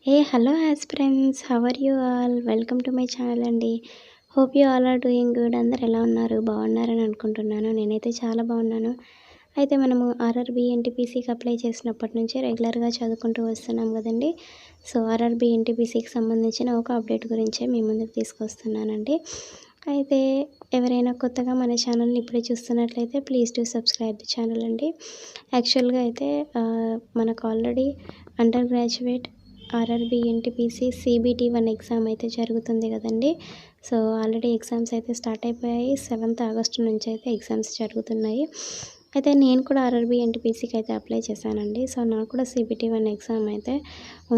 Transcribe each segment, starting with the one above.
Hello aspirants, how are you all? Welcome to my channel అండి. Hope you all are doing good. అందరు ఎలా ఉన్నారు? బాగున్నారని అనుకుంటున్నాను. నేనైతే చాలా బాగున్నాను. అయితే మనము ఆర్ఆర్బీ ఎన్టీపీసీకి అప్లై చేసినప్పటి నుంచి రెగ్యులర్గా చదువుకుంటూ వస్తున్నాం కదండి. సో ఆర్ఆర్బీ ఎన్టీపీసీకి సంబంధించిన ఒక అప్డేట్ గురించే మీ ముందుకు తీసుకొస్తున్నానండి. అయితే ఎవరైనా కొత్తగా మన ఛానల్ని ఇప్పుడే చూస్తున్నట్లయితే please to subscribe the channel అండి. యాక్చువల్గా అయితే మనకు already under graduate RRB NTPC CBT 1 exam అయితే జరుగుతుంది కదండి. సో ఆల్రెడీ ఎగ్జామ్స్ అయితే స్టార్ట్ అయిపోయాయి. 7th ఆగస్టు నుంచి అయితే ఎగ్జామ్స్ జరుగుతున్నాయి. అయితే నేను కూడా ఆర్ఆర్బీ ఎన్టీపీసీకి అయితే అప్లై చేశానండి. సో నాకు కూడా CBT 1 ఎగ్జామ్ అయితే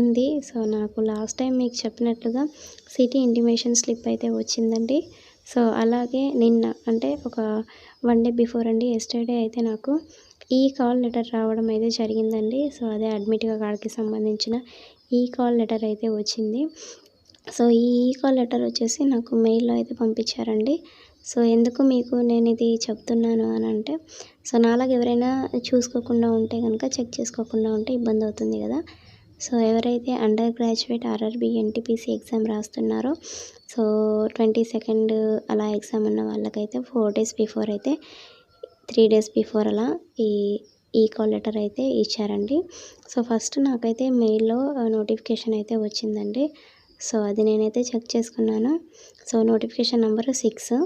ఉంది. సో నాకు లాస్ట్ టైం మీకు చెప్పినట్లుగా సిటీ ఇంటిమేషన్ స్లిప్ అయితే వచ్చిందండి. సో అలాగే నిన్న అంటే ఒక 1 డే బిఫోర్ అండి, ఎస్టర్డే అయితే నాకు ఈ కాల్ లెటర్ రావడం అయితే జరిగిందండి. సో అదే అడ్మిట్ కార్డ్కి సంబంధించిన ఈ కాల్ లెటర్ అయితే వచ్చింది. సో ఈ కాల్ లెటర్ వచ్చేసి నాకు మెయిల్లో అయితే పంపించారండి. సో ఎందుకు మీకు నేను ఇది చెప్తున్నాను అని అంటే, సో నాలాగా ఎవరైనా చూసుకోకుండా ఉంటే కనుక, చెక్ చేసుకోకుండా ఉంటే ఇబ్బంది అవుతుంది కదా. సో ఎవరైతే undergraduate RRB NTPC exam రాస్తున్నారో, సో 22nd అలా ఎగ్జామ్ ఉన్న వాళ్ళకైతే 4 days బిఫోర్ అయితే 3 days బిఫోర్ అలా ఈ కాల్ లెటర్ అయితే ఇచ్చారండి. సో ఫస్ట్ నాకైతే మెయిల్లో నోటిఫికేషన్ అయితే వచ్చిందండి. సో అది నేనైతే చెక్ చేసుకున్నాను. So notification number 6.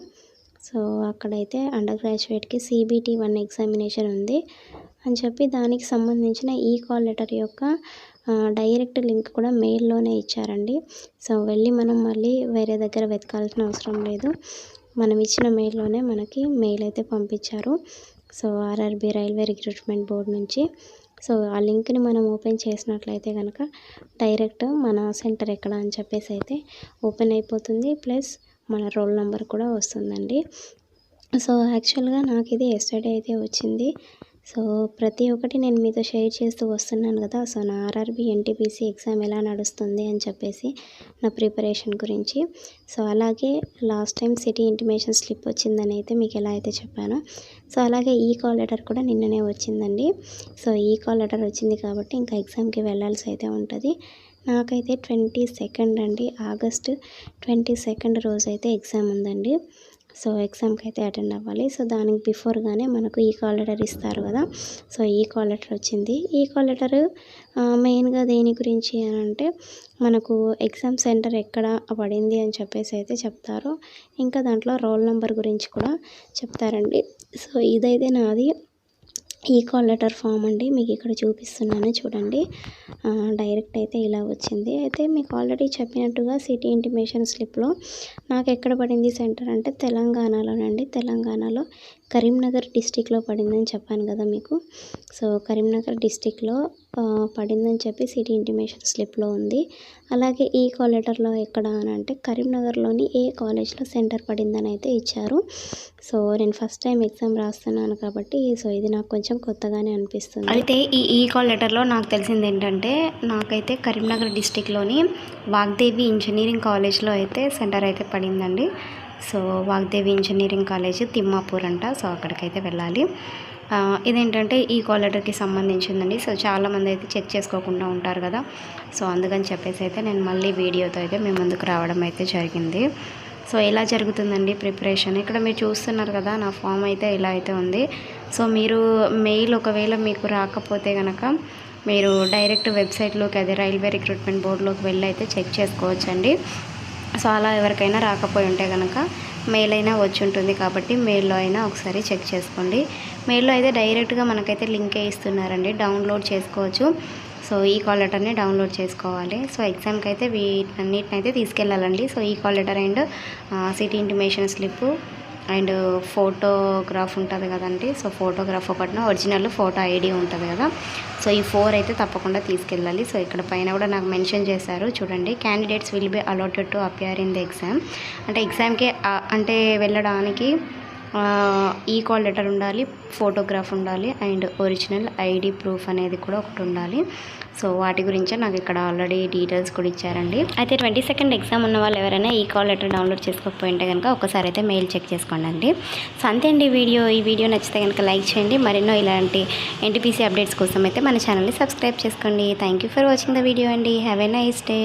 సో అక్కడైతే అండర్ గ్రాడ్యుయేట్కి CBT 1 ఎగ్జామినేషన్ ఉంది అని చెప్పి దానికి సంబంధించిన ఈ కాల్ లెటర్ యొక్క డైరెక్ట్ లింక్ కూడా మెయిల్లోనే ఇచ్చారండి. సో వెళ్ళి మనం మళ్ళీ వేరే దగ్గర వెతకాల్సిన అవసరం లేదు. మనం ఇచ్చిన మెయిల్లోనే మనకి మెయిల్ అయితే పంపించారు. So RRB railway recruitment board నుంచి. సో ఆ లింక్ని మనం ఓపెన్ చేసినట్లయితే కనుక డైరెక్ట్ మన సెంటర్ ఎక్కడ అని చెప్పేసి అయితే ఓపెన్ అయిపోతుంది. ప్లస్ మన రోల్ నెంబర్ కూడా వస్తుందండి. సో యాక్చువల్గా నాకు ఇది ఎస్టర్డే అయితే వచ్చింది. సో ప్రతి ఒక్కటి నేను మీతో షేర్ చేస్తూ వస్తున్నాను కదా. సో నా ఆర్ఆర్బీ ఎన్టీపీసీ ఎగ్జామ్ ఎలా నడుస్తుంది అని చెప్పేసి నా ప్రిపరేషన్ గురించి. సో అలాగే last time city intimation slip వచ్చిందని అయితే మీకు ఎలా అయితే చెప్పానో, సో అలాగే ఈ కాల్ లెటర్ కూడా నిన్ననే వచ్చిందండి. సో ఈ కాల్ లెటర్ వచ్చింది కాబట్టి ఇంకా ఎగ్జామ్కి వెళ్ళాల్సి అయితే ఉంటుంది. నాకైతే 22nd అండి, ఆగస్ట్ 22nd రోజు అయితే ఎగ్జామ్ ఉందండి. సో ఎగ్జామ్కి అయితే అటెండ్ అవ్వాలి. సో దానికి బిఫోర్గానే మనకు ఈ కాల్ లెటర్ ఇస్తారు కదా. సో ఈ కాల్ లెటర్ వచ్చింది. ఈ కాల్ లెటర్ మెయిన్గా దేని గురించి అని అంటే, మనకు ఎగ్జామ్ సెంటర్ ఎక్కడ పడింది అని చెప్పేసి అయితే చెప్తారు. ఇంకా దాంట్లో రోల్ నెంబర్ గురించి కూడా చెప్తారండి. సో ఇదైతే నాది ఈ కాల్ లెటర్ ఫామ్ అండి. మీకు ఇక్కడ చూపిస్తున్నాను చూడండి. డైరెక్ట్ అయితే ఇలా వచ్చింది. అయితే మీకు ఆల్రెడీ చెప్పినట్టుగా సిటీ ఇంటిమేషన్ స్లిప్లో నాకు ఎక్కడ పడింది సెంటర్ అంటే తెలంగాణలోనండి. తెలంగాణలో కరీంనగర్ డిస్టిక్లో పడిందని చెప్పాను కదా మీకు. సో కరీంనగర్ డిస్టిక్లో పడిందని చెప్పి సిటీ ఇంటిమేషన్ స్లిప్లో ఉంది. అలాగే ఈ కాల్ లెటర్లో ఎక్కడ అని అంటే కరీంనగర్లోని ఏ కాలేజ్లో సెంటర్ పడిందని అయితే ఇచ్చారు. సో నేను ఫస్ట్ టైం ఎగ్జామ్ రాస్తున్నాను కాబట్టి సో ఇది నాకు కొంచెం కొత్తగానే అనిపిస్తుంది. అయితే ఈ కాల్ లెటర్లో నాకు తెలిసింది ఏంటంటే, నాకైతే కరీంనగర్ డిస్టిక్లోని వాగ్దేవి ఇంజనీరింగ్ కాలేజ్లో అయితే సెంటర్ అయితే పడిందండి. So Vagdevi engineering college Thimmapur అంట. సో అక్కడికైతే వెళ్ళాలి. ఇదేంటంటే ఈ కాల్ లెటర్కి సంబంధించిందండి. సో చాలామంది అయితే చెక్ చేసుకోకుండా ఉంటారు కదా. సో అందుకని చెప్పేసి అయితే నేను మళ్ళీ వీడియోతో అయితే మీ ముందుకు రావడం అయితే జరిగింది. సో ఇలా జరుగుతుందండి ప్రిపరేషన్. ఇక్కడ మీరు చూస్తున్నారు కదా, నా ఫామ్ అయితే ఇలా అయితే ఉంది. సో మీరు మెయిల్ ఒకవేళ మీకు రాకపోతే కనుక మీరు డైరెక్ట్ వెబ్సైట్లోకి, అదే రైల్వే రిక్రూట్మెంట్ బోర్డులోకి వెళ్ళి అయితే చెక్ చేసుకోవచ్చండి. సో అలా ఎవరికైనా రాకపోయి ఉంటే కనుక మెయిల్ అయినా వచ్చి ఉంటుంది కాబట్టి మెయిల్లో అయినా ఒకసారి చెక్ చేసుకోండి. మెయిల్లో అయితే డైరెక్ట్గా మనకైతే లింకే ఇస్తున్నారండి, డౌన్లోడ్ చేసుకోవచ్చు. సో ఈ కాల్ లెటర్ని డౌన్లోడ్ చేసుకోవాలి. సో ఎగ్జామ్కి అయితే వీటన్నిటిని అయితే తీసుకెళ్ళాలండి. సో ఈ call letter and city intimation slip and photograph ఉంటుంది కదండి. సో ఫోటోగ్రాఫ్ ఒకటిన ఒరిజినల్ ఫోటో ID ఉంటుంది కదా. సో ఈ 4 అయితే తప్పకుండా తీసుకెళ్ళాలి. సో ఇక్కడ పైన కూడా నాకు మెన్షన్ చేశారు చూడండి, candidates will be allotted to appear in the exam. అంటే ఎగ్జామ్కి అంటే వెళ్ళడానికి ఈ కాల్ లెటర్ ఉండాలి, ఫోటోగ్రాఫ్ ఉండాలి అండ్ ఒరిజినల్ ఐడి ప్రూఫ్ అనేది కూడా ఒకటి ఉండాలి. సో వాటి గురించే నాకు ఇక్కడ ఆల్రెడీ డీటెయిల్స్ కూడా ఇచ్చారండి. అయితే 22nd ఎగ్జామ్ ఉన్న వాళ్ళు ఎవరైనా ఈ కాల్ లెటర్ డౌన్లోడ్ చేసుకోకపోయింటే కనుక ఒకసారి అయితే మెయిల్ చెక్ చేసుకోండి అండి. సో అంతే అండి ఈ వీడియో నచ్చితే కనుక లైక్ చేయండి. మరెన్నో ఇలాంటి ఎన్టీపీసీ అప్డేట్స్ కోసం అయితే మన ఛానల్ని సబ్స్క్రైబ్ చేసుకోండి. Thank you for watching the video అండి. Have a nice day.